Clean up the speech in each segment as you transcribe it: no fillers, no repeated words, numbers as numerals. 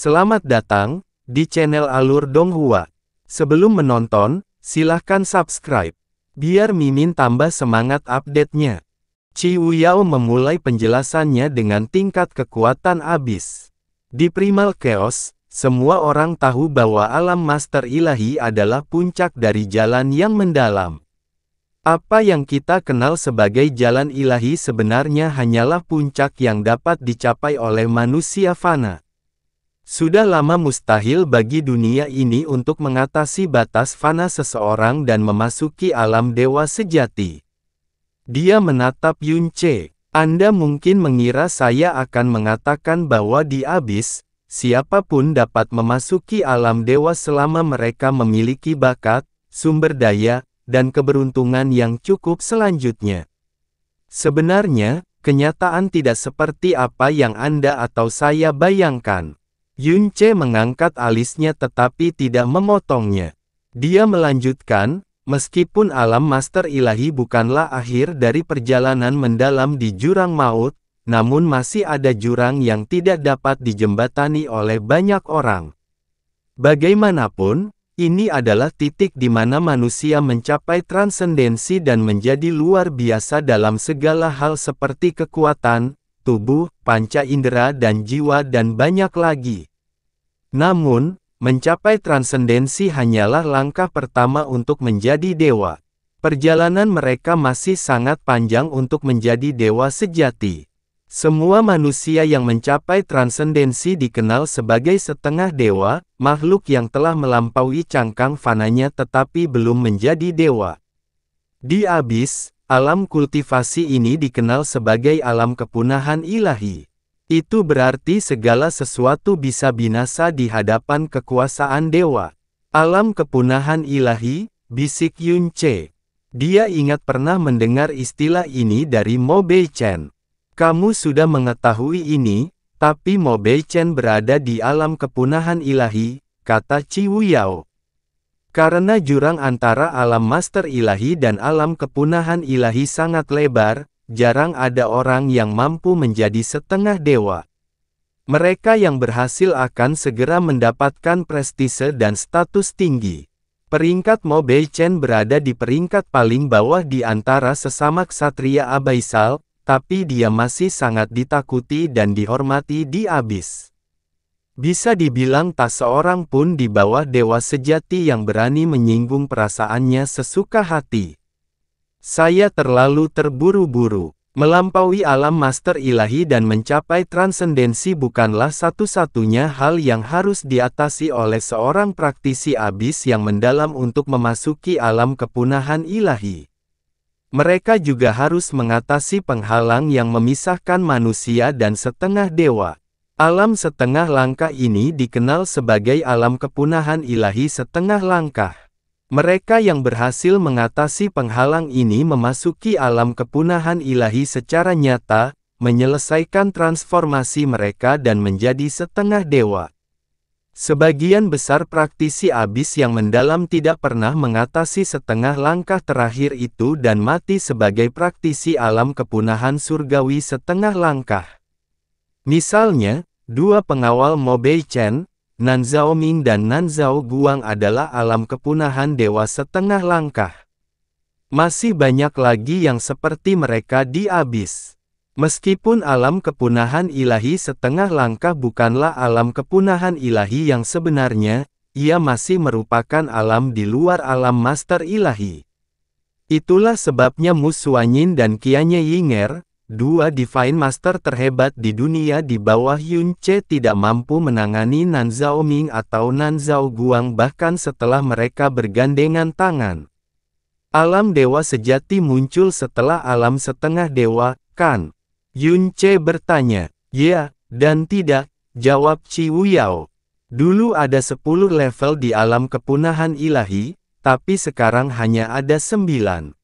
Selamat datang di channel Alur Donghua. Sebelum menonton, silahkan subscribe, biar Mimin tambah semangat update-nya. Qiwu Yao memulai penjelasannya dengan tingkat kekuatan abis. Di Primal Chaos, semua orang tahu bahwa alam Master Ilahi adalah puncak dari jalan yang mendalam. Apa yang kita kenal sebagai jalan ilahi sebenarnya hanyalah puncak yang dapat dicapai oleh manusia fana. Sudah lama mustahil bagi dunia ini untuk mengatasi batas fana seseorang dan memasuki alam dewa sejati. Dia menatap Yunce. Anda mungkin mengira saya akan mengatakan bahwa di abis, siapapun dapat memasuki alam dewa selama mereka memiliki bakat, sumber daya, dan keberuntungan yang cukup selanjutnya. Sebenarnya, kenyataan tidak seperti apa yang Anda atau saya bayangkan. Yunce mengangkat alisnya tetapi tidak memotongnya. Dia melanjutkan, meskipun alam Master Ilahi bukanlah akhir dari perjalanan mendalam di jurang maut, namun masih ada jurang yang tidak dapat dijembatani oleh banyak orang. Bagaimanapun, ini adalah titik di mana manusia mencapai transendensi dan menjadi luar biasa dalam segala hal seperti kekuatan, tubuh, panca indera dan jiwa dan banyak lagi. Namun, mencapai transendensi hanyalah langkah pertama untuk menjadi dewa. Perjalanan mereka masih sangat panjang untuk menjadi dewa sejati. Semua manusia yang mencapai transendensi dikenal sebagai setengah dewa, makhluk yang telah melampaui cangkang fananya tetapi belum menjadi dewa. Di abis, alam kultivasi ini dikenal sebagai alam kepunahan ilahi. Itu berarti segala sesuatu bisa binasa di hadapan kekuasaan dewa. Alam kepunahan ilahi, bisik Yunce. Dia ingat pernah mendengar istilah ini dari Mo Beichen. Kamu sudah mengetahui ini, tapi Mo Beichen berada di alam kepunahan ilahi, kata Qiwu Yao. Karena jurang antara alam Master Ilahi dan alam kepunahan ilahi sangat lebar, jarang ada orang yang mampu menjadi setengah dewa. Mereka yang berhasil akan segera mendapatkan prestise dan status tinggi. Peringkat Mo Beichen berada di peringkat paling bawah di antara sesama ksatria abaisal, tapi dia masih sangat ditakuti dan dihormati di abis. Bisa dibilang tak seorang pun di bawah dewa sejati yang berani menyinggung perasaannya sesuka hati. Saya terlalu terburu-buru. Melampaui alam Master Ilahi dan mencapai transendensi bukanlah satu-satunya hal yang harus diatasi oleh seorang praktisi abis yang mendalam untuk memasuki alam kepunahan ilahi. Mereka juga harus mengatasi penghalang yang memisahkan manusia dan setengah dewa. Alam setengah langkah ini dikenal sebagai alam kepunahan ilahi setengah langkah. Mereka yang berhasil mengatasi penghalang ini memasuki alam kepunahan ilahi secara nyata, menyelesaikan transformasi mereka dan menjadi setengah dewa. Sebagian besar praktisi abis yang mendalam tidak pernah mengatasi setengah langkah terakhir itu dan mati sebagai praktisi alam kepunahan surgawi setengah langkah. Misalnya, dua pengawal Mo Beichen, Nan Zhaoming dan Nan Zhao Guang adalah alam kepunahan dewa setengah langkah. Masih banyak lagi yang seperti mereka di abis. Meskipun alam kepunahan ilahi setengah langkah bukanlah alam kepunahan ilahi yang sebenarnya, ia masih merupakan alam di luar alam Master Ilahi. Itulah sebabnya Mu Xuanyin dan Qianye Yinger, dua Divine Master terhebat di dunia di bawah Yunce tidak mampu menangani Nan Zhaoming atau Nan Zhao Guang bahkan setelah mereka bergandengan tangan. Alam dewa sejati muncul setelah alam setengah dewa, kan? Yunce bertanya. Ya, dan tidak, jawab Qiwu Yao. Dulu ada 10 level di alam kepunahan ilahi, tapi sekarang hanya ada 9.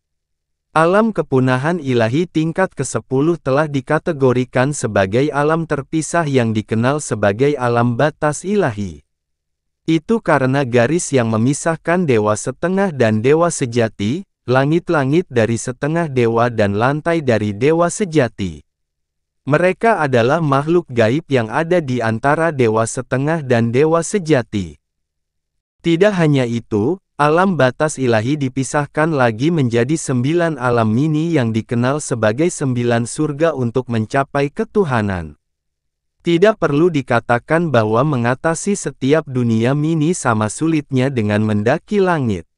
Alam kepunahan ilahi tingkat ke-10 telah dikategorikan sebagai alam terpisah yang dikenal sebagai alam batas ilahi. Itu karena garis yang memisahkan dewa setengah dan dewa sejati, langit-langit dari setengah dewa dan lantai dari dewa sejati. Mereka adalah makhluk gaib yang ada di antara dewa setengah dan dewa sejati. Tidak hanya itu, alam batas ilahi dipisahkan lagi menjadi 9 alam mini yang dikenal sebagai 9 surga untuk mencapai ketuhanan. Tidak perlu dikatakan bahwa mengatasi setiap dunia mini sama sulitnya dengan mendaki langit.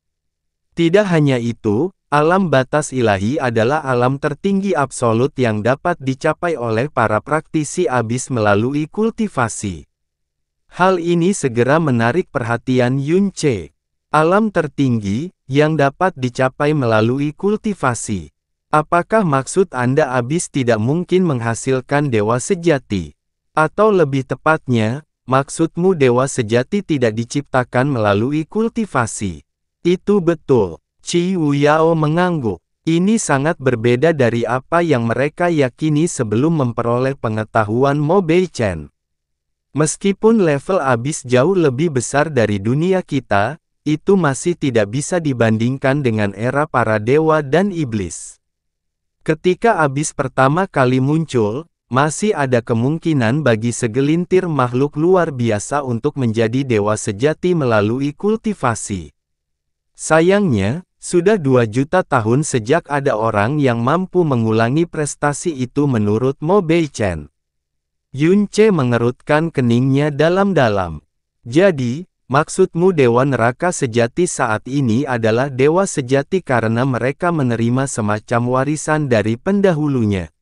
Tidak hanya itu, alam batas ilahi adalah alam tertinggi absolut yang dapat dicapai oleh para praktisi abis melalui kultivasi. Hal ini segera menarik perhatian Yun Ce. Alam tertinggi, yang dapat dicapai melalui kultivasi. Apakah maksud Anda abis tidak mungkin menghasilkan dewa sejati? Atau lebih tepatnya, maksudmu dewa sejati tidak diciptakan melalui kultivasi? Itu betul. Qi Wuyao mengangguk. Ini sangat berbeda dari apa yang mereka yakini sebelum memperoleh pengetahuan Mo Beichen. Meskipun level abis jauh lebih besar dari dunia kita, itu masih tidak bisa dibandingkan dengan era para dewa dan iblis. Ketika abis pertama kali muncul, masih ada kemungkinan bagi segelintir makhluk luar biasa untuk menjadi dewa sejati melalui kultivasi. Sayangnya, sudah 2 juta tahun sejak ada orang yang mampu mengulangi prestasi itu menurut Mo Beichen. Yun Ce mengerutkan keningnya dalam-dalam. Jadi, maksudmu dewa neraka sejati saat ini adalah dewa sejati karena mereka menerima semacam warisan dari pendahulunya.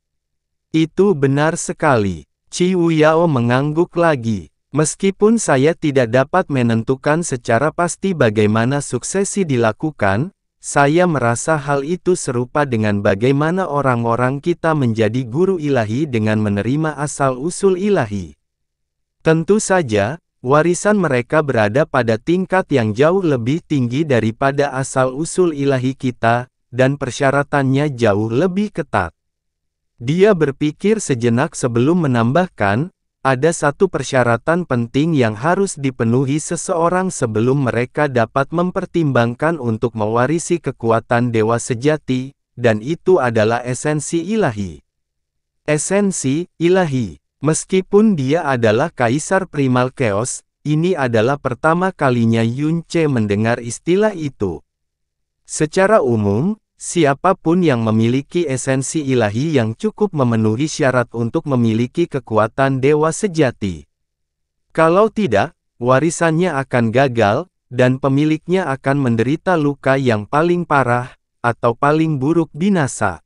Itu benar sekali. Qi Wuyao mengangguk lagi. Meskipun saya tidak dapat menentukan secara pasti bagaimana suksesi dilakukan, saya merasa hal itu serupa dengan bagaimana orang-orang kita menjadi guru ilahi dengan menerima asal-usul ilahi. Tentu saja, warisan mereka berada pada tingkat yang jauh lebih tinggi daripada asal-usul ilahi kita, dan persyaratannya jauh lebih ketat. Dia berpikir sejenak sebelum menambahkan, ada satu persyaratan penting yang harus dipenuhi seseorang sebelum mereka dapat mempertimbangkan untuk mewarisi kekuatan dewa sejati, dan itu adalah esensi ilahi. Esensi ilahi. Meskipun dia adalah Kaisar Primal Chaos, ini adalah pertama kalinya Yun Ce mendengar istilah itu. Secara umum, siapapun yang memiliki esensi ilahi yang cukup memenuhi syarat untuk memiliki kekuatan dewa sejati. Kalau tidak, warisannya akan gagal, dan pemiliknya akan menderita luka yang paling parah, atau paling buruk binasa.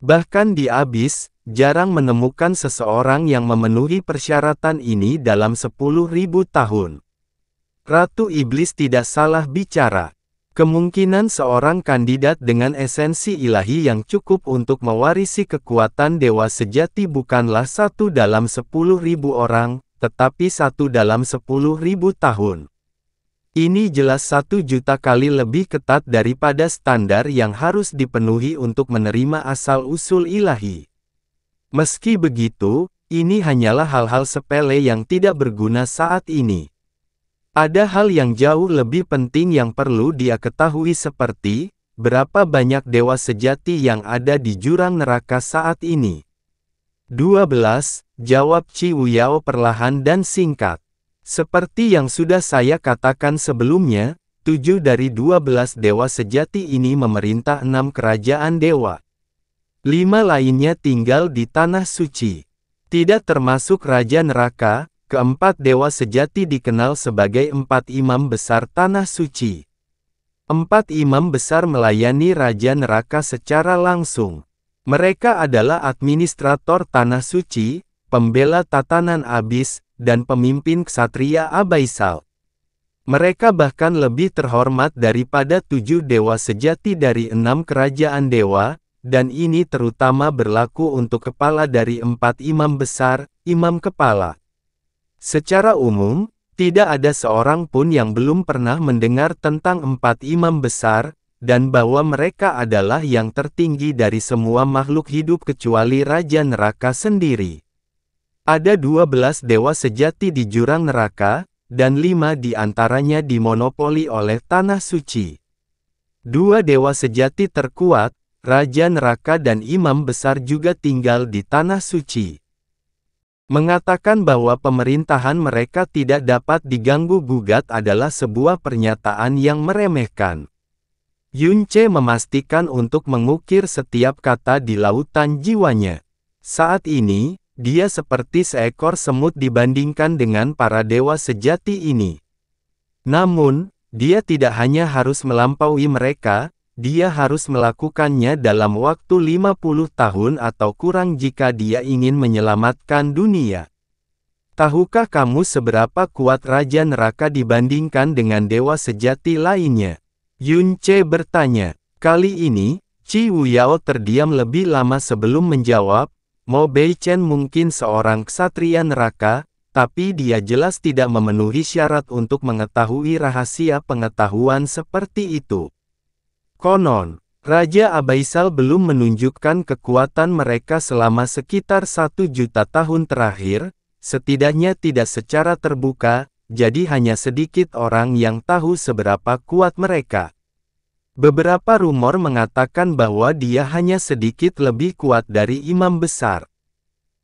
Bahkan di Abis, jarang menemukan seseorang yang memenuhi persyaratan ini dalam 10.000 tahun. Ratu Iblis tidak salah bicara. Kemungkinan seorang kandidat dengan esensi ilahi yang cukup untuk mewarisi kekuatan dewa sejati bukanlah 1 dalam 10.000 orang, tetapi 1 dalam 10.000 tahun. Ini jelas 1 juta kali lebih ketat daripada standar yang harus dipenuhi untuk menerima asal-usul ilahi. Meski begitu, ini hanyalah hal-hal sepele yang tidak berguna saat ini. Ada hal yang jauh lebih penting yang perlu dia ketahui seperti, berapa banyak dewa sejati yang ada di jurang neraka saat ini. 12, jawab Qi Wuyao perlahan dan singkat. Seperti yang sudah saya katakan sebelumnya, 7 dari 12 dewa sejati ini memerintah 6 kerajaan dewa. 5 lainnya tinggal di Tanah Suci. Tidak termasuk Raja Neraka. Keempat dewa sejati dikenal sebagai 4 imam besar Tanah Suci. 4 imam besar melayani Raja Neraka secara langsung. Mereka adalah administrator Tanah Suci, pembela tatanan abis, dan pemimpin ksatria abaisal. Mereka bahkan lebih terhormat daripada 7 dewa sejati dari 6 kerajaan dewa, dan ini terutama berlaku untuk kepala dari 4 imam besar, imam kepala. Secara umum, tidak ada seorang pun yang belum pernah mendengar tentang 4 imam besar, dan bahwa mereka adalah yang tertinggi dari semua makhluk hidup kecuali Raja Neraka sendiri. Ada 12 dewa sejati di jurang neraka, dan 5 di antaranya dimonopoli oleh Tanah Suci. 2 dewa sejati terkuat, Raja Neraka dan Imam Besar juga tinggal di Tanah Suci. Mengatakan bahwa pemerintahan mereka tidak dapat diganggu-gugat adalah sebuah pernyataan yang meremehkan. Yunce memastikan untuk mengukir setiap kata di lautan jiwanya. Saat ini, dia seperti seekor semut dibandingkan dengan para dewa sejati ini. Namun, dia tidak hanya harus melampaui mereka, dia harus melakukannya dalam waktu 50 tahun atau kurang jika dia ingin menyelamatkan dunia. Tahukah kamu seberapa kuat Raja Neraka dibandingkan dengan dewa sejati lainnya? Yunce bertanya. Kali ini, Qi Wuyao terdiam lebih lama sebelum menjawab. Mo Beichen mungkin seorang ksatria neraka, tapi dia jelas tidak memenuhi syarat untuk mengetahui rahasia pengetahuan seperti itu. Konon, Raja Abaisal belum menunjukkan kekuatan mereka selama sekitar 1 juta tahun terakhir, setidaknya tidak secara terbuka, jadi hanya sedikit orang yang tahu seberapa kuat mereka. Beberapa rumor mengatakan bahwa dia hanya sedikit lebih kuat dari Imam Besar.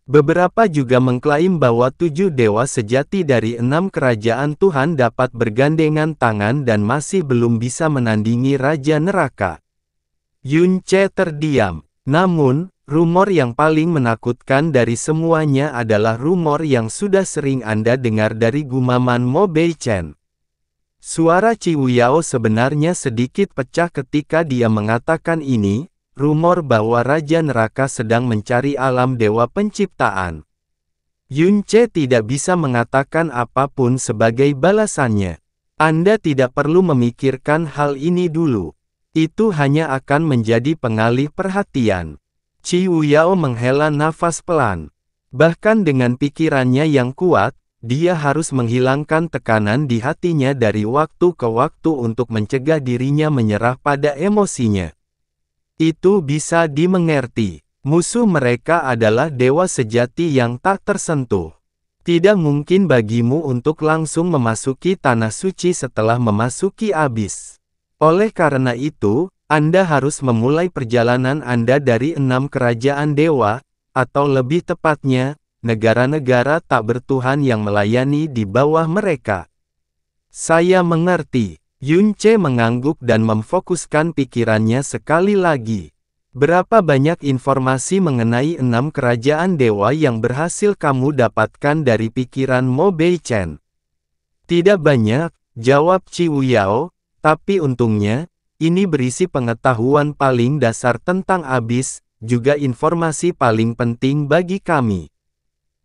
Beberapa juga mengklaim bahwa 7 dewa sejati dari 6 kerajaan Tuhan dapat bergandengan tangan dan masih belum bisa menandingi Raja Neraka. Yunce terdiam. Namun, rumor yang paling menakutkan dari semuanya adalah rumor yang sudah sering Anda dengar dari gumaman Mo Beichen. Suara Qi Wuyao sebenarnya sedikit pecah ketika dia mengatakan ini, rumor bahwa Raja Neraka sedang mencari alam dewa penciptaan. Yunce tidak bisa mengatakan apapun sebagai balasannya. Anda tidak perlu memikirkan hal ini dulu. Itu hanya akan menjadi pengalih perhatian. Qi Wuyao menghela nafas pelan. Bahkan dengan pikirannya yang kuat, dia harus menghilangkan tekanan di hatinya dari waktu ke waktu untuk mencegah dirinya menyerah pada emosinya. Itu bisa dimengerti. Musuh mereka adalah dewa sejati yang tak tersentuh. Tidak mungkin bagimu untuk langsung memasuki tanah suci setelah memasuki abis. Oleh karena itu, Anda harus memulai perjalanan Anda dari 6 kerajaan dewa, atau lebih tepatnya, negara-negara tak bertuhan yang melayani di bawah mereka. Saya mengerti. Yunce mengangguk dan memfokuskan pikirannya sekali lagi. Berapa banyak informasi mengenai 6 kerajaan dewa yang berhasil kamu dapatkan dari pikiran Mo Beichen? Tidak banyak, jawab Qi Wuyao, tapi untungnya, ini berisi pengetahuan paling dasar tentang abis, juga informasi paling penting bagi kami.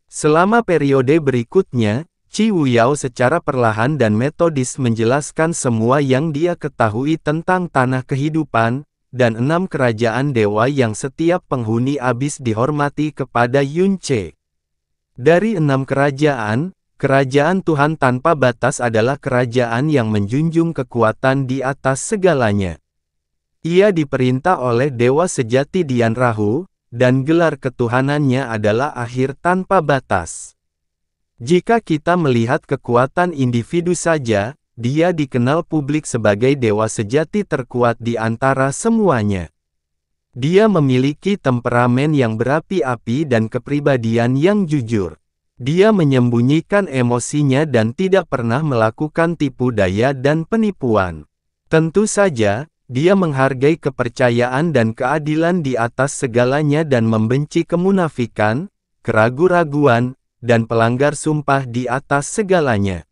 Selama periode berikutnya, Qi Wuyao secara perlahan dan metodis menjelaskan semua yang dia ketahui tentang tanah kehidupan, dan 6 kerajaan dewa yang setiap penghuni abis dihormati kepada Yunce. Dari 6 kerajaan, kerajaan Tuhan tanpa batas adalah kerajaan yang menjunjung kekuatan di atas segalanya. Ia diperintah oleh dewa sejati Dian Rahu, dan gelar ketuhanannya adalah akhir tanpa batas. Jika kita melihat kekuatan individu saja, dia dikenal publik sebagai dewa sejati terkuat di antara semuanya. Dia memiliki temperamen yang berapi-api dan kepribadian yang jujur. Dia menyembunyikan emosinya dan tidak pernah melakukan tipu daya dan penipuan. Tentu saja, dia menghargai kepercayaan dan keadilan di atas segalanya dan membenci kemunafikan, keraguan-raguan, dan pelanggar sumpah di atas segalanya.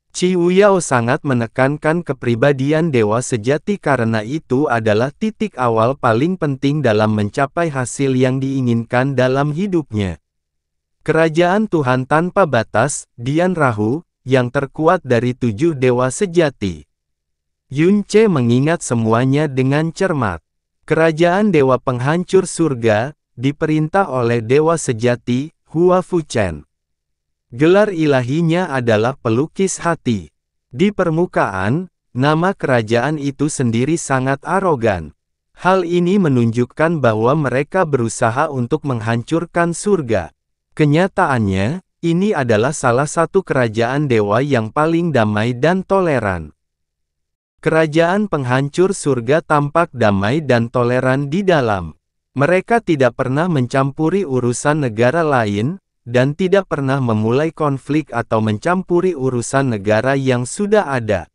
Qi Wuyao sangat menekankan kepribadian dewa sejati karena itu adalah titik awal paling penting dalam mencapai hasil yang diinginkan dalam hidupnya. Kerajaan Tuhan tanpa batas, Dian Rahu, yang terkuat dari 7 dewa sejati. Yunce mengingat semuanya dengan cermat. Kerajaan dewa penghancur surga, diperintah oleh dewa sejati, Hua Fuchen. Gelar ilahinya adalah pelukis hati. Di permukaan, nama kerajaan itu sendiri sangat arogan. Hal ini menunjukkan bahwa mereka berusaha untuk menghancurkan surga. Kenyataannya, ini adalah salah satu kerajaan dewa yang paling damai dan toleran. Kerajaan penghancur surga tampak damai dan toleran di dalam. Mereka tidak pernah mencampuri urusan negara lain, dan tidak pernah memulai konflik atau mencampuri urusan negara yang sudah ada.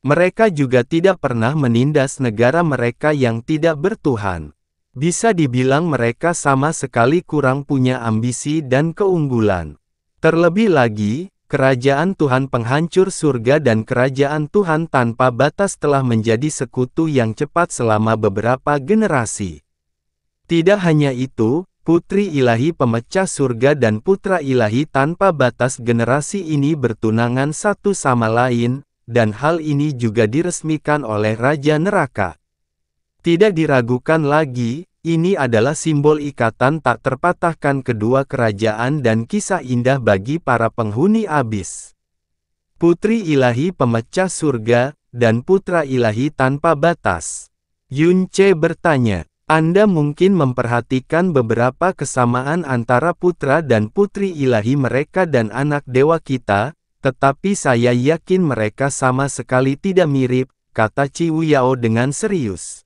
Mereka juga tidak pernah menindas negara mereka yang tidak bertuhan. Bisa dibilang mereka sama sekali kurang punya ambisi dan keunggulan. Terlebih lagi, kerajaan Tuhan penghancur surga dan kerajaan Tuhan tanpa batas telah menjadi sekutu yang cepat selama beberapa generasi. Tidak hanya itu, putri ilahi pemecah surga dan putra ilahi tanpa batas generasi ini bertunangan satu sama lain, dan hal ini juga diresmikan oleh Raja Neraka. Tidak diragukan lagi, ini adalah simbol ikatan tak terpatahkan kedua kerajaan dan kisah indah bagi para penghuni abis. Putri ilahi pemecah surga, dan putra ilahi tanpa batas. Yunce bertanya, Anda mungkin memperhatikan beberapa kesamaan antara putra dan putri ilahi mereka dan anak dewa kita, tetapi saya yakin mereka sama sekali tidak mirip, kata Qiu Yao dengan serius.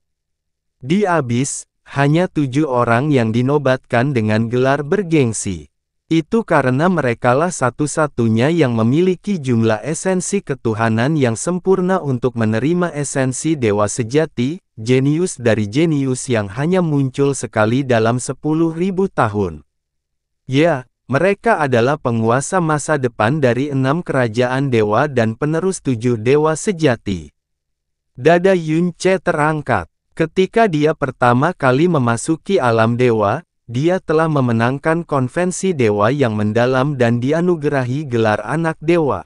Di abis, hanya 7 orang yang dinobatkan dengan gelar bergengsi. Itu karena merekalah satu-satunya yang memiliki jumlah esensi ketuhanan yang sempurna untuk menerima esensi dewa sejati, jenius dari jenius yang hanya muncul sekali dalam 10.000 tahun. Ya, mereka adalah penguasa masa depan dari 6 kerajaan dewa dan penerus 7 dewa sejati. Dada Yunce terangkat. Ketika dia pertama kali memasuki alam dewa, dia telah memenangkan konvensi dewa yang mendalam dan dianugerahi gelar anak dewa.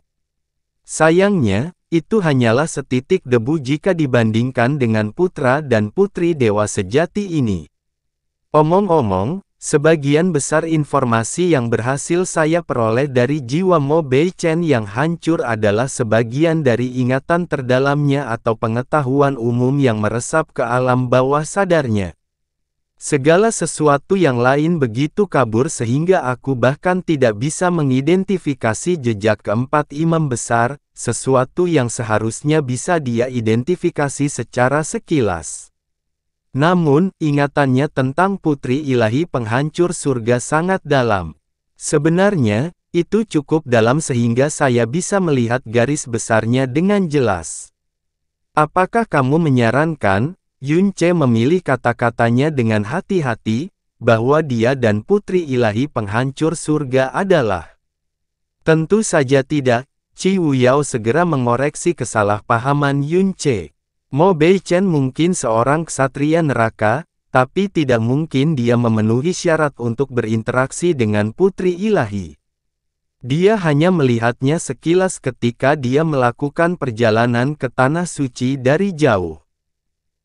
Sayangnya, itu hanyalah setitik debu jika dibandingkan dengan putra dan putri dewa sejati ini. Omong-omong, sebagian besar informasi yang berhasil saya peroleh dari jiwa Mo Beichen yang hancur adalah sebagian dari ingatan terdalamnya atau pengetahuan umum yang meresap ke alam bawah sadarnya. Segala sesuatu yang lain begitu kabur sehingga aku bahkan tidak bisa mengidentifikasi jejak keempat imam besar, sesuatu yang seharusnya bisa dia identifikasi secara sekilas. Namun, ingatannya tentang putri ilahi penghancur surga sangat dalam. Sebenarnya, itu cukup dalam sehingga saya bisa melihat garis besarnya dengan jelas. Apakah kamu menyarankan, Yunce memilih kata-katanya dengan hati-hati, bahwa dia dan putri ilahi penghancur surga adalah? Tentu saja tidak, Qiu Yao segera mengoreksi kesalahpahaman Yunce. Mo Beichen mungkin seorang ksatria neraka, tapi tidak mungkin dia memenuhi syarat untuk berinteraksi dengan putri ilahi. Dia hanya melihatnya sekilas ketika dia melakukan perjalanan ke tanah suci dari jauh.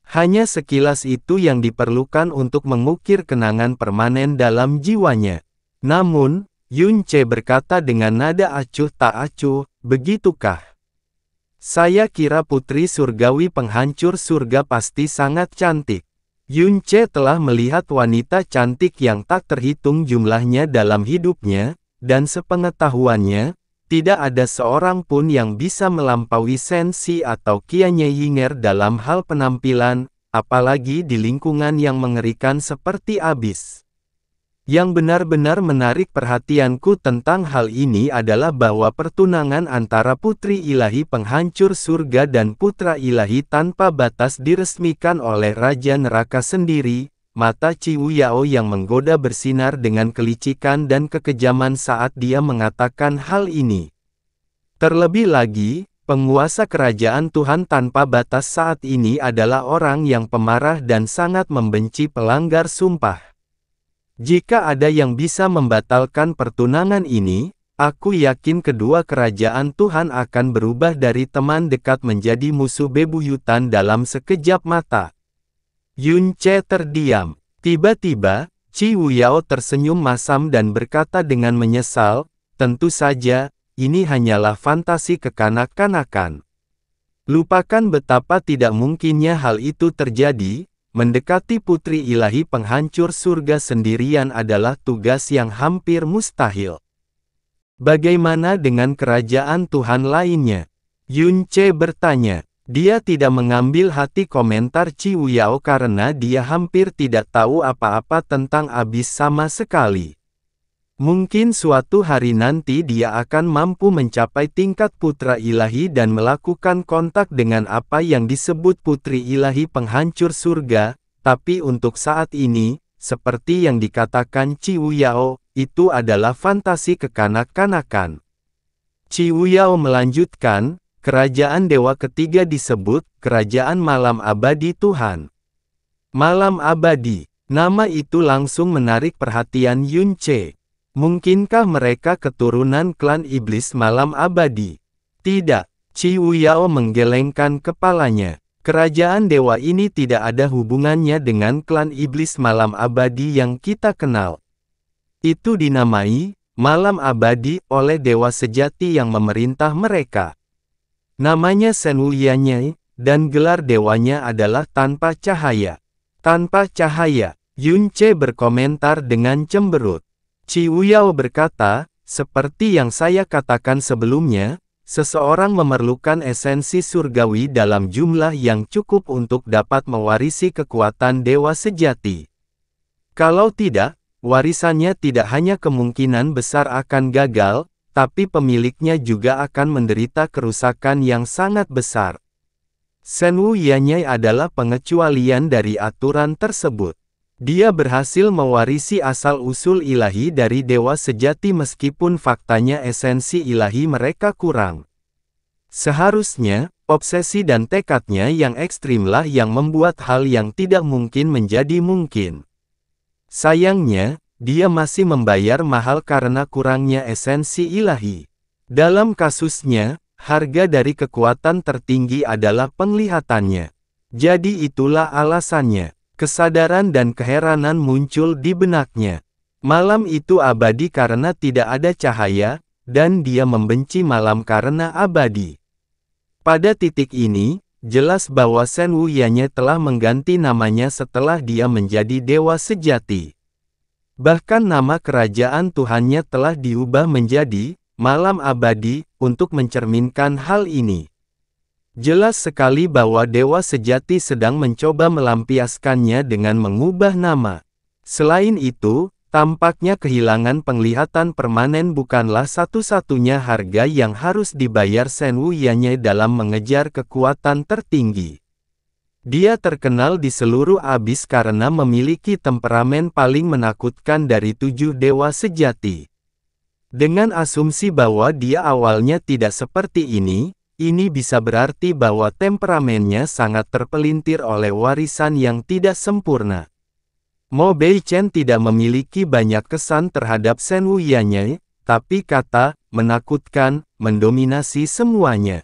Hanya sekilas itu yang diperlukan untuk mengukir kenangan permanen dalam jiwanya. Namun, Yunce berkata dengan nada acuh tak acuh, begitukah? Saya kira putri surgawi penghancur surga pasti sangat cantik. Yunce telah melihat wanita cantik yang tak terhitung jumlahnya dalam hidupnya, dan sepengetahuannya, tidak ada seorang pun yang bisa melampaui Sensi atau Qianye Yinger dalam hal penampilan, apalagi di lingkungan yang mengerikan seperti abis. Yang benar-benar menarik perhatianku tentang hal ini adalah bahwa pertunangan antara putri ilahi penghancur surga dan putra ilahi tanpa batas diresmikan oleh Raja Neraka sendiri. Mata Qiu Yao yang menggoda bersinar dengan kelicikan dan kekejaman saat dia mengatakan hal ini. Terlebih lagi, penguasa kerajaan Tuhan tanpa batas saat ini adalah orang yang pemarah dan sangat membenci pelanggar sumpah. Jika ada yang bisa membatalkan pertunangan ini, aku yakin kedua kerajaan Tuhan akan berubah dari teman dekat menjadi musuh bebuyutan dalam sekejap mata. Yunce terdiam. Tiba-tiba, Qiu Yao tersenyum masam dan berkata dengan menyesal, tentu saja, ini hanyalah fantasi kekanak-kanakan. Lupakan betapa tidak mungkinnya hal itu terjadi. Mendekati putri ilahi penghancur surga sendirian adalah tugas yang hampir mustahil. Bagaimana dengan kerajaan Tuhan lainnya? Yunce bertanya. Dia tidak mengambil hati komentar Qiu Yao karena dia hampir tidak tahu apa-apa tentang abis sama sekali. Mungkin suatu hari nanti dia akan mampu mencapai tingkat putra ilahi dan melakukan kontak dengan apa yang disebut putri ilahi penghancur surga, tapi untuk saat ini, seperti yang dikatakan Qiu Yao, itu adalah fantasi kekanak-kanakan. Qiu Yao melanjutkan, kerajaan dewa ketiga disebut, kerajaan malam abadi Tuhan. Malam abadi, nama itu langsung menarik perhatian Yun Ce. Mungkinkah mereka keturunan klan iblis malam abadi? Tidak, Qiu Yao menggelengkan kepalanya. Kerajaan dewa ini tidak ada hubungannya dengan klan iblis malam abadi yang kita kenal. Itu dinamai, malam abadi, oleh dewa sejati yang memerintah mereka. Namanya Shen Wuyanyi, dan gelar dewanya adalah tanpa cahaya. Tanpa cahaya, Yun Ce berkomentar dengan cemberut. Qiu Yao berkata, seperti yang saya katakan sebelumnya, seseorang memerlukan esensi surgawi dalam jumlah yang cukup untuk dapat mewarisi kekuatan dewa sejati. Kalau tidak, warisannya tidak hanya kemungkinan besar akan gagal, tapi pemiliknya juga akan menderita kerusakan yang sangat besar. Shen Wuyanyi adalah pengecualian dari aturan tersebut. Dia berhasil mewarisi asal-usul ilahi dari dewa sejati meskipun faktanya esensi ilahi mereka kurang. Seharusnya, obsesi dan tekadnya yang ekstrimlah yang membuat hal yang tidak mungkin menjadi mungkin. Sayangnya, dia masih membayar mahal karena kurangnya esensi ilahi. Dalam kasusnya, harga dari kekuatan tertinggi adalah penglihatannya. Jadi itulah alasannya. Kesadaran dan keheranan muncul di benaknya. Malam itu abadi karena tidak ada cahaya, dan dia membenci malam karena abadi. Pada titik ini, jelas bahwa Shen Wuyanyi telah mengganti namanya setelah dia menjadi dewa sejati. Bahkan nama kerajaan Tuhannya telah diubah menjadi malam abadi untuk mencerminkan hal ini. Jelas sekali bahwa dewa sejati sedang mencoba melampiaskannya dengan mengubah nama. Selain itu, tampaknya kehilangan penglihatan permanen bukanlah satu-satunya harga yang harus dibayar Shen Wuyanyi dalam mengejar kekuatan tertinggi. Dia terkenal di seluruh abis karena memiliki temperamen paling menakutkan dari 7 dewa sejati. Dengan asumsi bahwa dia awalnya tidak seperti ini bisa berarti bahwa temperamennya sangat terpelintir oleh warisan yang tidak sempurna. Mo Beichen tidak memiliki banyak kesan terhadap Shen Wuyanyi, tapi kata, menakutkan, mendominasi semuanya.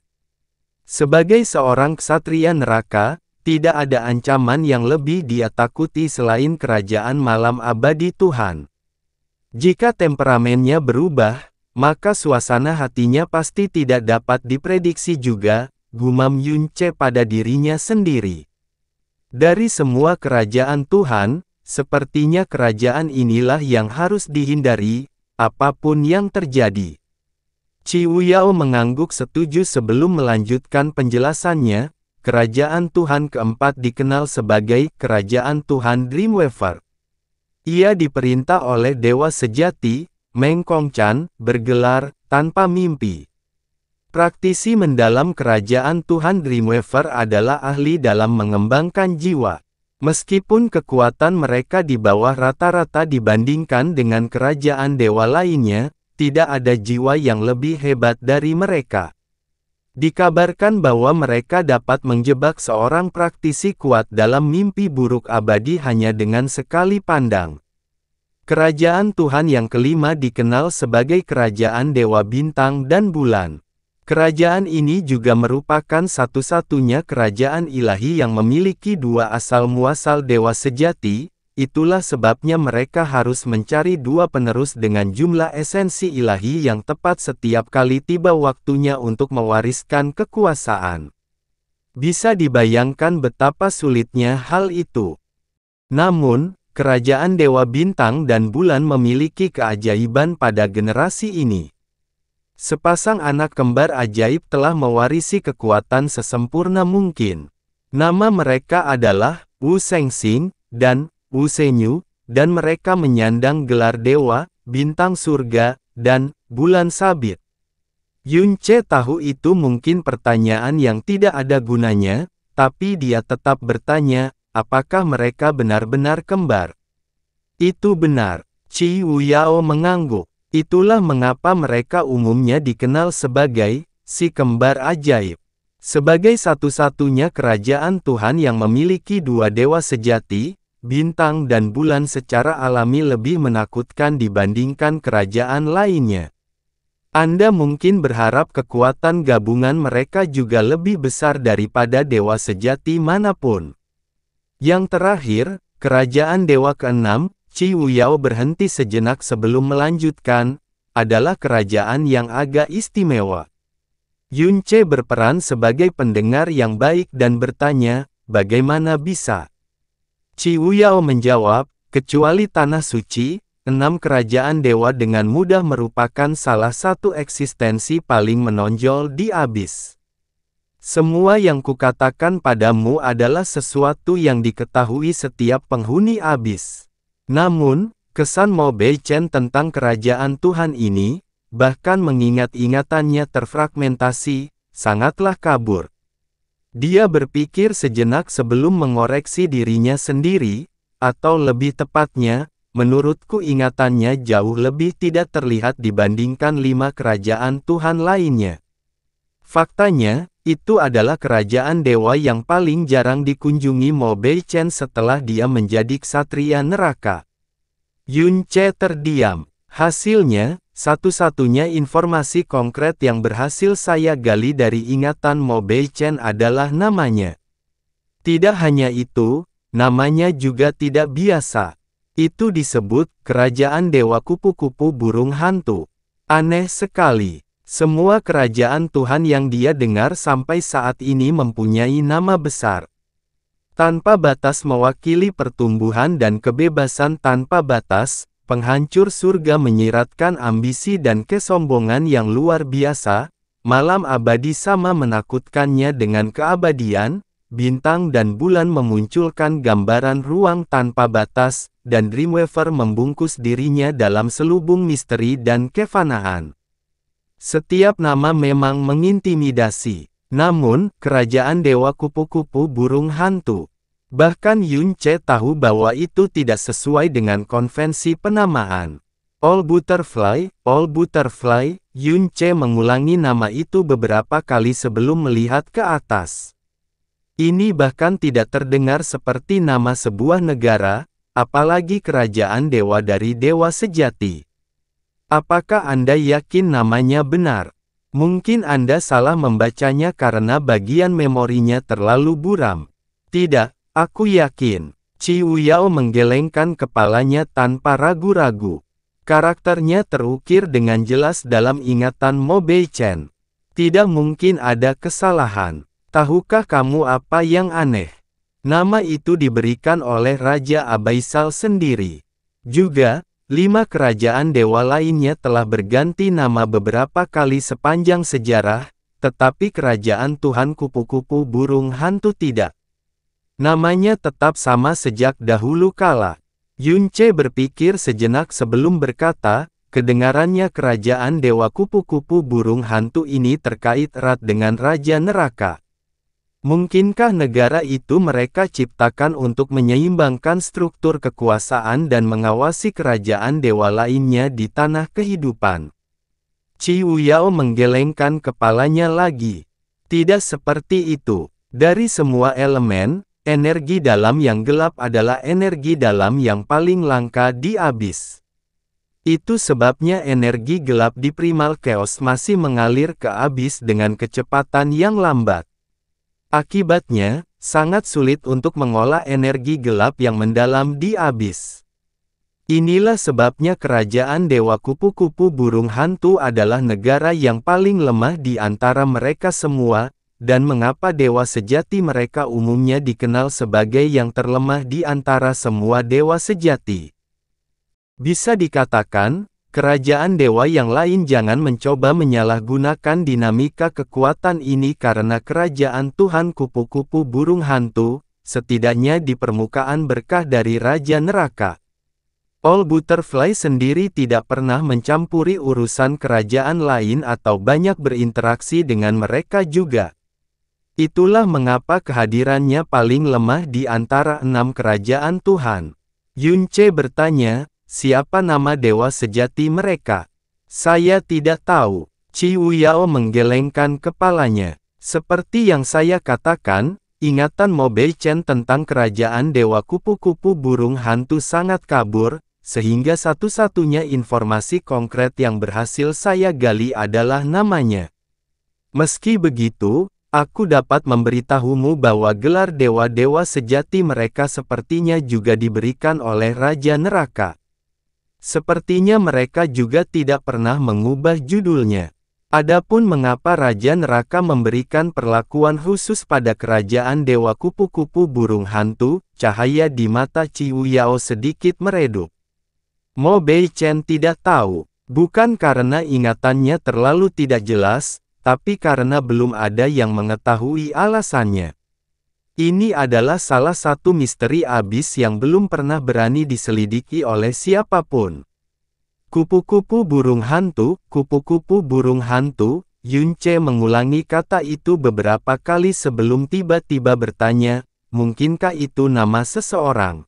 Sebagai seorang ksatria neraka, tidak ada ancaman yang lebih dia takuti selain kerajaan malam abadi Tuhan. Jika temperamennya berubah, maka suasana hatinya pasti tidak dapat diprediksi juga, gumam Yun Ce pada dirinya sendiri. Dari semua kerajaan Tuhan, sepertinya kerajaan inilah yang harus dihindari, apapun yang terjadi. Qiu Yao mengangguk setuju sebelum melanjutkan penjelasannya. Kerajaan Tuhan keempat dikenal sebagai Kerajaan Tuhan Dreamweaver. Ia diperintah oleh dewa sejati, Meng Kongchan, bergelar, tanpa mimpi. Praktisi mendalam kerajaan Tuhan Dreamweaver adalah ahli dalam mengembangkan jiwa. Meskipun kekuatan mereka di bawah rata-rata dibandingkan dengan kerajaan dewa lainnya, tidak ada jiwa yang lebih hebat dari mereka. Dikabarkan bahwa mereka dapat menjebak seorang praktisi kuat dalam mimpi buruk abadi hanya dengan sekali pandang. Kerajaan Tuhan yang kelima dikenal sebagai Kerajaan Dewa Bintang dan Bulan. Kerajaan ini juga merupakan satu-satunya kerajaan ilahi yang memiliki 2 asal-muasal dewa sejati, itulah sebabnya mereka harus mencari 2 penerus dengan jumlah esensi ilahi yang tepat setiap kali tiba waktunya untuk mewariskan kekuasaan. Bisa dibayangkan betapa sulitnya hal itu. Namun, Kerajaan Dewa Bintang dan Bulan memiliki keajaiban pada generasi ini. Sepasang anak kembar ajaib telah mewarisi kekuatan sesempurna mungkin. Nama mereka adalah Wu Shengxing dan Wu Shenyu, dan mereka menyandang gelar dewa, bintang surga, dan bulan sabit. Yun Ce tahu itu mungkin pertanyaan yang tidak ada gunanya, tapi dia tetap bertanya, apakah mereka benar-benar kembar? Itu benar. Qi Wuyao mengangguk. Itulah mengapa mereka umumnya dikenal sebagai si kembar ajaib. Sebagai satu-satunya kerajaan Tuhan yang memiliki dua dewa sejati, bintang dan bulan secara alami lebih menakutkan dibandingkan kerajaan lainnya. Anda mungkin berharap kekuatan gabungan mereka juga lebih besar daripada dewa sejati manapun. Yang terakhir, kerajaan dewa keenam, Qi Wuyao berhenti sejenak sebelum melanjutkan, adalah kerajaan yang agak istimewa. Yun Ce berperan sebagai pendengar yang baik dan bertanya, bagaimana bisa? Qi Wuyao menjawab, kecuali Tanah Suci, 6 kerajaan dewa dengan mudah merupakan salah satu eksistensi paling menonjol di abis. Semua yang kukatakan padamu adalah sesuatu yang diketahui setiap penghuni abis. Namun, kesan Mo Beichen tentang kerajaan Tuhan ini, bahkan mengingat-ingatannya terfragmentasi, sangatlah kabur. Dia berpikir sejenak sebelum mengoreksi dirinya sendiri, atau lebih tepatnya, menurutku ingatannya jauh lebih tidak terlihat dibandingkan 5 kerajaan Tuhan lainnya. Faktanya, itu adalah kerajaan dewa yang paling jarang dikunjungi Mo Beichen setelah dia menjadi ksatria neraka. Yun Ce terdiam. Hasilnya, satu-satunya informasi konkret yang berhasil saya gali dari ingatan Mo Beichen adalah namanya. Tidak hanya itu, namanya juga tidak biasa. Itu disebut kerajaan dewa kupu-kupu burung hantu. Aneh sekali. Semua kerajaan Tuhan yang dia dengar sampai saat ini mempunyai nama besar. Tanpa batas mewakili pertumbuhan dan kebebasan tanpa batas, penghancur surga menyiratkan ambisi dan kesombongan yang luar biasa, malam abadi sama menakutkannya dengan keabadian, bintang dan bulan memunculkan gambaran ruang tanpa batas, dan Dreamweaver membungkus dirinya dalam selubung misteri dan kefanaan. Setiap nama memang mengintimidasi. Namun, kerajaan dewa kupu-kupu burung hantu. Bahkan Yun Ce tahu bahwa itu tidak sesuai dengan konvensi penamaan. All Butterfly, Yun Ce mengulangi nama itu beberapa kali sebelum melihat ke atas. Ini bahkan tidak terdengar seperti nama sebuah negara, apalagi kerajaan dewa dari dewa sejati. Apakah Anda yakin namanya benar? Mungkin Anda salah membacanya karena bagian memorinya terlalu buram. Tidak, aku yakin. Qi Wuyao menggelengkan kepalanya tanpa ragu-ragu. Karakternya terukir dengan jelas dalam ingatan Mo Beichen. Tidak mungkin ada kesalahan. Tahukah kamu apa yang aneh? Nama itu diberikan oleh Raja Abaisal sendiri. Juga, 5 kerajaan dewa lainnya telah berganti nama beberapa kali sepanjang sejarah, tetapi kerajaan Tuhan kupu-kupu burung hantu tidak. Namanya tetap sama sejak dahulu kala. Yun Ce berpikir sejenak sebelum berkata, kedengarannya kerajaan dewa kupu-kupu burung hantu ini terkait erat dengan Raja Neraka. Mungkinkah negara itu mereka ciptakan untuk menyeimbangkan struktur kekuasaan dan mengawasi kerajaan dewa lainnya di tanah kehidupan? Qi Wuyao menggelengkan kepalanya lagi. Tidak seperti itu. Dari semua elemen, energi dalam yang gelap adalah energi dalam yang paling langka di abis. Itu sebabnya energi gelap di Primal Chaos masih mengalir ke abis dengan kecepatan yang lambat. Akibatnya, sangat sulit untuk mengolah energi gelap yang mendalam di abis. Inilah sebabnya kerajaan dewa kupu-kupu burung hantu adalah negara yang paling lemah di antara mereka semua, dan mengapa dewa sejati mereka umumnya dikenal sebagai yang terlemah di antara semua dewa sejati. Bisa dikatakan, Kerajaan dewa yang lain jangan mencoba menyalahgunakan dinamika kekuatan ini karena kerajaan Tuhan kupu-kupu burung hantu, setidaknya di permukaan berkah dari Raja Neraka. All Butterfly sendiri tidak pernah mencampuri urusan kerajaan lain atau banyak berinteraksi dengan mereka juga. Itulah mengapa kehadirannya paling lemah di antara 6 kerajaan Tuhan. Yunce bertanya, siapa nama dewa sejati mereka? Saya tidak tahu. Qi Wuyao menggelengkan kepalanya. Seperti yang saya katakan, ingatan Mo Beichen tentang kerajaan dewa kupu-kupu burung hantu sangat kabur, sehingga satu-satunya informasi konkret yang berhasil saya gali adalah namanya. Meski begitu, aku dapat memberitahumu bahwa gelar dewa-dewa sejati mereka sepertinya juga diberikan oleh Raja Neraka. Sepertinya mereka juga tidak pernah mengubah judulnya. Adapun mengapa Raja Neraka memberikan perlakuan khusus pada kerajaan dewa kupu-kupu burung hantu, cahaya di mata Qi Wuyao sedikit meredup. Mo Beichen tidak tahu, bukan karena ingatannya terlalu tidak jelas, tapi karena belum ada yang mengetahui alasannya. Ini adalah salah satu misteri abis yang belum pernah berani diselidiki oleh siapapun. Kupu-kupu burung hantu, kupu-kupu burung hantu, Yunce mengulangi kata itu beberapa kali sebelum tiba-tiba bertanya, mungkinkah itu nama seseorang?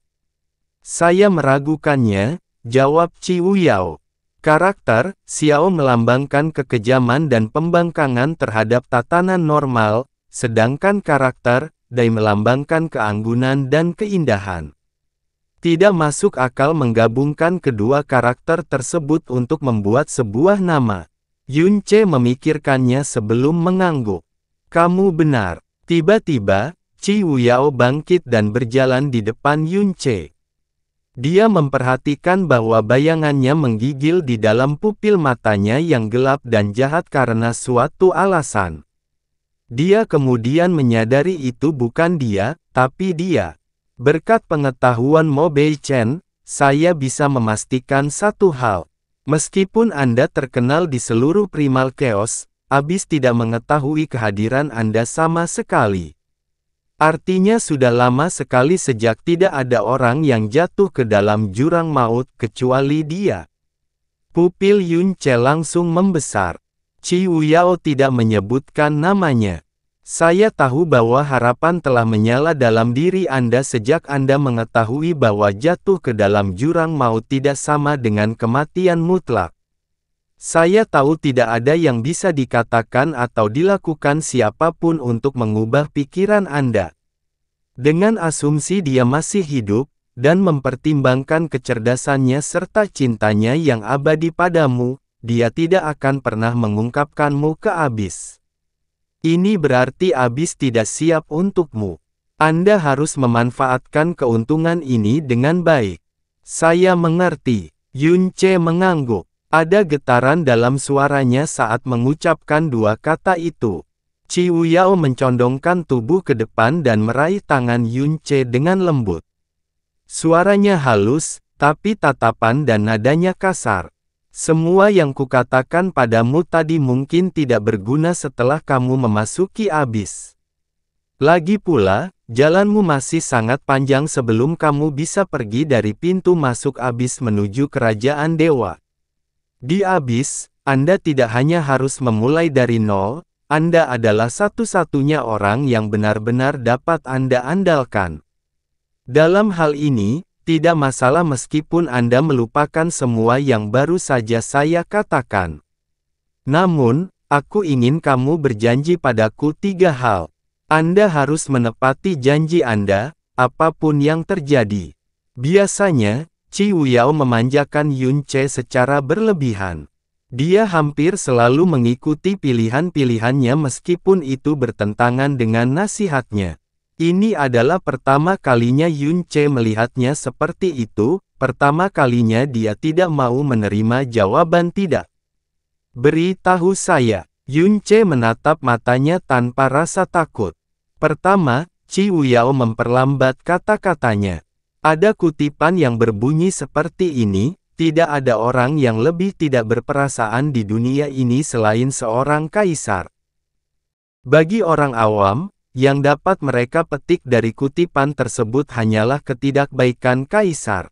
Saya meragukannya, jawab Qi Wuyao. Karakter, Xiao melambangkan kekejaman dan pembangkangan terhadap tatanan normal, sedangkan karakter, Dai melambangkan keanggunan dan keindahan. Tidak masuk akal menggabungkan kedua karakter tersebut untuk membuat sebuah nama. Yunce memikirkannya sebelum mengangguk. Kamu benar. Tiba-tiba, Qi Wuyao bangkit dan berjalan di depan Yunce. Dia memperhatikan bahwa bayangannya menggigil di dalam pupil matanya yang gelap dan jahat karena suatu alasan. Dia kemudian menyadari itu bukan dia, tapi dia. Berkat pengetahuan Mo Beichen, saya bisa memastikan satu hal. Meskipun Anda terkenal di seluruh Primal Chaos, Abyss tidak mengetahui kehadiran Anda sama sekali. Artinya sudah lama sekali sejak tidak ada orang yang jatuh ke dalam jurang maut kecuali dia. Pupil Yunce langsung membesar. Qi Wuyao tidak menyebutkan namanya. Saya tahu bahwa harapan telah menyala dalam diri Anda sejak Anda mengetahui bahwa jatuh ke dalam jurang maut tidak sama dengan kematian mutlak. Saya tahu tidak ada yang bisa dikatakan atau dilakukan siapapun untuk mengubah pikiran Anda. Dengan asumsi dia masih hidup, dan mempertimbangkan kecerdasannya serta cintanya yang abadi padamu, dia tidak akan pernah mengungkapkanmu ke Abyss. Ini berarti Abyss tidak siap untukmu. Anda harus memanfaatkan keuntungan ini dengan baik. Saya mengerti. Yunce mengangguk. Ada getaran dalam suaranya saat mengucapkan dua kata itu. Qi Wuyao mencondongkan tubuh ke depan dan meraih tangan Yunce dengan lembut. Suaranya halus, tapi tatapan dan nadanya kasar. Semua yang kukatakan padamu tadi mungkin tidak berguna setelah kamu memasuki Abyss. Lagi pula, jalanmu masih sangat panjang sebelum kamu bisa pergi dari pintu masuk Abyss menuju kerajaan dewa. Di Abyss, Anda tidak hanya harus memulai dari nol, Anda adalah satu-satunya orang yang benar-benar dapat Anda andalkan. Dalam hal ini, tidak masalah meskipun Anda melupakan semua yang baru saja saya katakan. Namun, aku ingin kamu berjanji padaku 3 hal. Anda harus menepati janji Anda, apapun yang terjadi. Biasanya, Qi Wuyao memanjakan Yunce secara berlebihan. Dia hampir selalu mengikuti pilihan-pilihannya meskipun itu bertentangan dengan nasihatnya. Ini adalah pertama kalinya Yunce melihatnya seperti itu, pertama kalinya dia tidak mau menerima jawaban tidak. Beritahu saya. Yunce menatap matanya tanpa rasa takut. Pertama, Qi Wuyao memperlambat kata-katanya. Ada kutipan yang berbunyi seperti ini, Tidak ada orang yang lebih tidak berperasaan di dunia ini selain seorang kaisar. Bagi orang awam, yang dapat mereka petik dari kutipan tersebut hanyalah ketidakbaikan kaisar.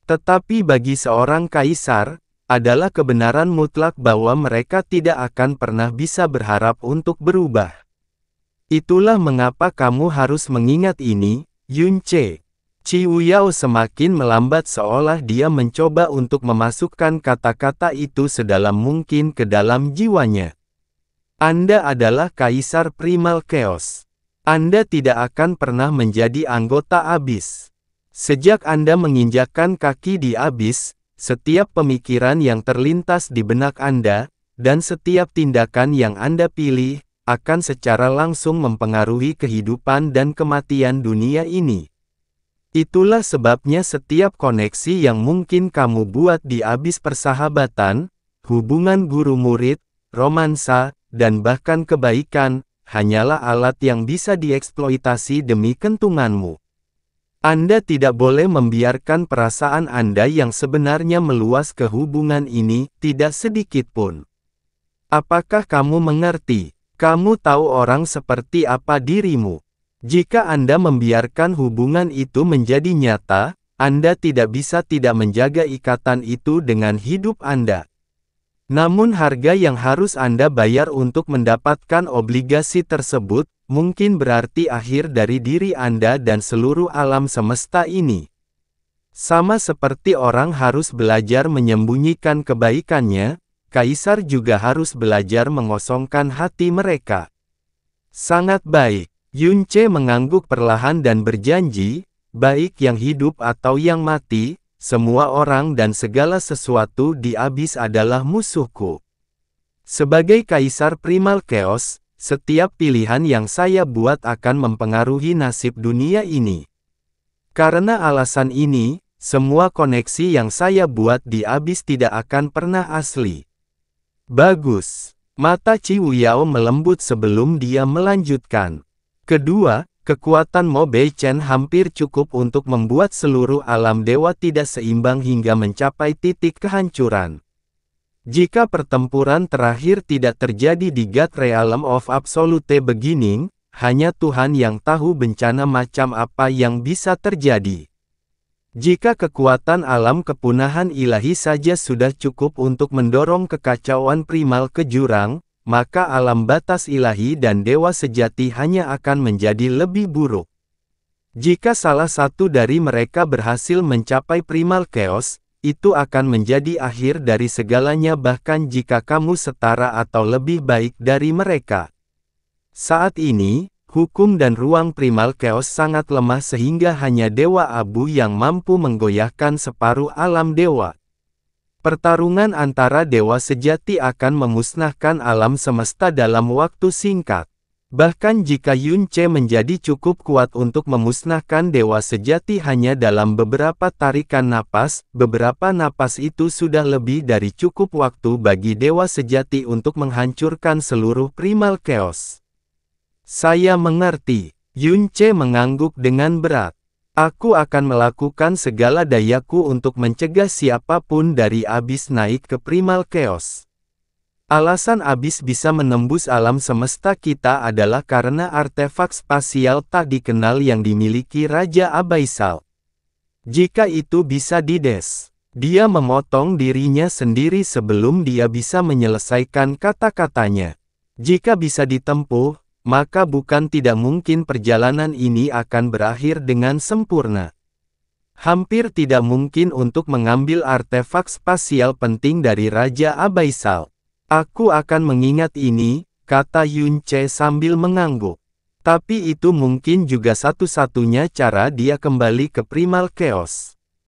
Tetapi bagi seorang kaisar, adalah kebenaran mutlak bahwa mereka tidak akan pernah bisa berharap untuk berubah. Itulah mengapa kamu harus mengingat ini, Yunce. Qiu Yao semakin melambat seolah dia mencoba untuk memasukkan kata-kata itu sedalam mungkin ke dalam jiwanya. Anda adalah Kaisar Primal Chaos. Anda tidak akan pernah menjadi anggota Abyss. Sejak Anda menginjakkan kaki di Abyss, setiap pemikiran yang terlintas di benak Anda, dan setiap tindakan yang Anda pilih, akan secara langsung mempengaruhi kehidupan dan kematian dunia ini. Itulah sebabnya setiap koneksi yang mungkin kamu buat di Abyss persahabatan, hubungan guru-murid, romansa, dan bahkan kebaikan, hanyalah alat yang bisa dieksploitasi demi kentunganmu. Anda tidak boleh membiarkan perasaan Anda yang sebenarnya meluas ke hubungan ini, tidak sedikit pun. Apakah kamu mengerti? Kamu tahu orang seperti apa dirimu. Jika Anda membiarkan hubungan itu menjadi nyata, Anda tidak bisa tidak menjaga ikatan itu dengan hidup Anda. Namun harga yang harus Anda bayar untuk mendapatkan obligasi tersebut, mungkin berarti akhir dari diri Anda dan seluruh alam semesta ini. Sama seperti orang harus belajar menyembunyikan kebaikannya, kaisar juga harus belajar mengosongkan hati mereka. Sangat baik. Yunce mengangguk perlahan dan berjanji, baik yang hidup atau yang mati, semua orang dan segala sesuatu di Abyss adalah musuhku. Sebagai Kaisar Primal Chaos, setiap pilihan yang saya buat akan mempengaruhi nasib dunia ini. Karena alasan ini, semua koneksi yang saya buat di Abyss tidak akan pernah asli. Bagus. Mata Qiu Yao melembut sebelum dia melanjutkan. Kedua, kekuatan Mo Beichen hampir cukup untuk membuat seluruh alam dewa tidak seimbang hingga mencapai titik kehancuran. Jika pertempuran terakhir tidak terjadi di God Realm of Absolute Beginning, hanya Tuhan yang tahu bencana macam apa yang bisa terjadi. Jika kekuatan alam kepunahan ilahi saja sudah cukup untuk mendorong kekacauan primal ke jurang, maka alam batas ilahi dan dewa sejati hanya akan menjadi lebih buruk. Jika salah satu dari mereka berhasil mencapai primal chaos, itu akan menjadi akhir dari segalanya bahkan jika kamu setara atau lebih baik dari mereka. Saat ini, hukum dan ruang primal chaos sangat lemah sehingga hanya Dewa Abu yang mampu menggoyahkan separuh alam dewa. Pertarungan antara dewa sejati akan memusnahkan alam semesta dalam waktu singkat. Bahkan jika Yunce menjadi cukup kuat untuk memusnahkan dewa sejati hanya dalam beberapa tarikan napas, beberapa napas itu sudah lebih dari cukup waktu bagi dewa sejati untuk menghancurkan seluruh primal chaos. Saya mengerti. Yunce mengangguk dengan berat. Aku akan melakukan segala dayaku untuk mencegah siapapun dari Abyss naik ke primal chaos. Alasan Abyss bisa menembus alam semesta kita adalah karena artefak spasial tak dikenal yang dimiliki Raja Abyssal. Jika itu bisa dia memotong dirinya sendiri sebelum dia bisa menyelesaikan kata-katanya. Jika bisa ditempuh, maka bukan tidak mungkin perjalanan ini akan berakhir dengan sempurna. Hampir tidak mungkin untuk mengambil artefak spasial penting dari Raja Abyssal. Aku akan mengingat ini, kata Yunce sambil mengangguk. Tapi itu mungkin juga satu-satunya cara dia kembali ke primal chaos.